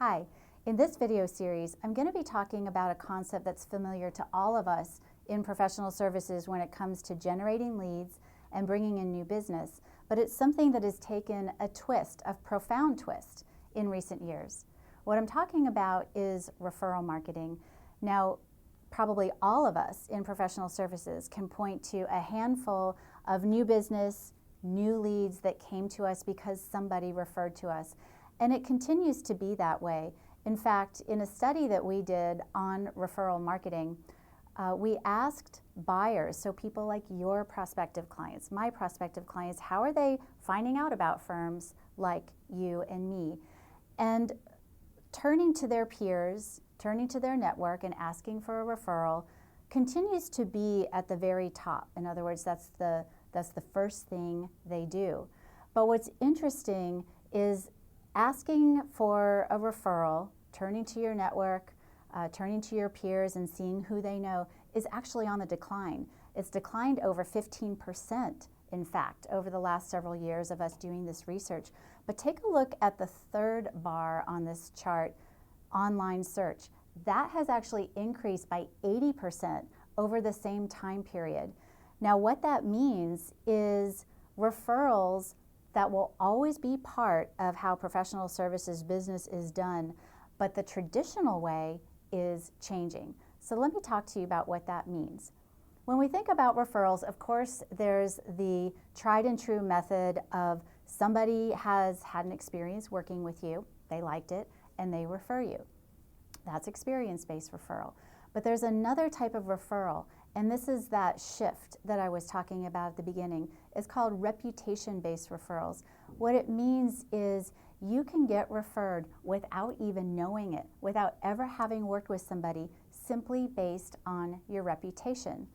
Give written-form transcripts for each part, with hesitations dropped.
Hi, in this video series, I'm going to be talking about a concept that's familiar to all of us in professional services when it comes to generating leads and bringing in new business, but it's something that has taken a twist, a profound twist, in recent years. What I'm talking about is referral marketing. Now, probably all of us in professional services can point to a handful of new business, new leads that came to us because somebody referred to us. And it continues to be that way. In fact, in a study that we did on referral marketing, we asked buyers, so people like your prospective clients, my prospective clients, how are they finding out about firms like you and me? And turning to their peers, turning to their network and asking for a referral continues to be at the very top. In other words, that's the first thing they do. But what's interesting is asking for a referral, turning to your network, turning to your peers and seeing who they know is actually on the decline. It's declined over 15%, in fact, over the last several years of us doing this research. But take a look at the third bar on this chart, online search. That has actually increased by 80% over the same time period. Now, what that means is referrals that will always be part of how professional services business is done, but the traditional way is changing. So let me talk to you about what that means. When we think about referrals, of course, there's the tried and true method of somebody has had an experience working with you, they liked it, and they refer you. That's experience-based referral. But there's another type of referral, and this is that shift that I was talking about at the beginning. It's called reputation-based referrals. What it means is you can get referred without even knowing it, without ever having worked with somebody, simply based on your reputation.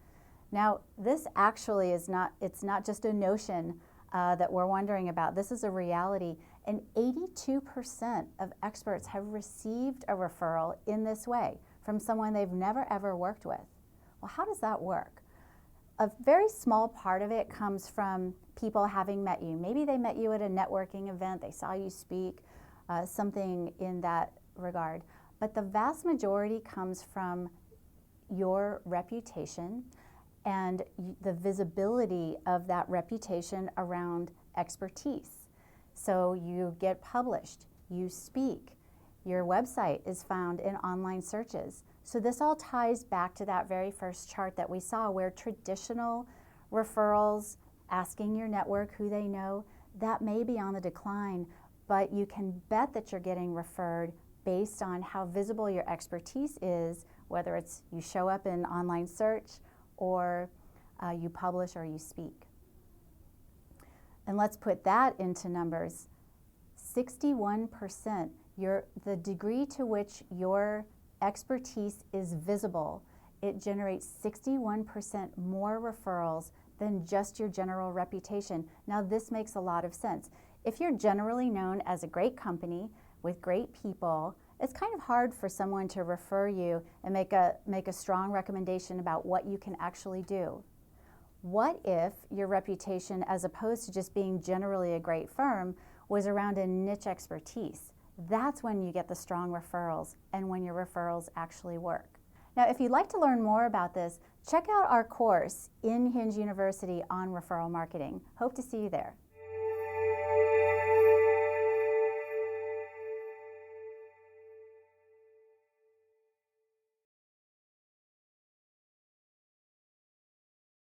Now, this actually is it's not just a notion that we're wondering about. This is a reality, and 82% of experts have received a referral in this way from someone they've never ever worked with. Well, how does that work? A very small part of it comes from people having met you. Maybe they met you at a networking event, they saw you speak, something in that regard. But the vast majority comes from your reputation and the visibility of that reputation around expertise. So you get published, you speak, your website is found in online searches. So this all ties back to that very first chart that we saw where traditional referrals, asking your network who they know, that may be on the decline, but you can bet that you're getting referred based on how visible your expertise is, whether it's you show up in online search or you publish or you speak. And let's put that into numbers. 61%, the degree to which your expertise is visible, it generates 61% more referrals than just your general reputation. Now, this makes a lot of sense. If you're generally known as a great company with great people, it's kind of hard for someone to refer you and make a strong recommendation about what you can actually do. What if your reputation, as opposed to just being generally a great firm, was around a niche expertise? That's when you get the strong referrals and when your referrals actually work. Now, if you'd like to learn more about this, check out our course in Hinge University on referral marketing. Hope to see you there.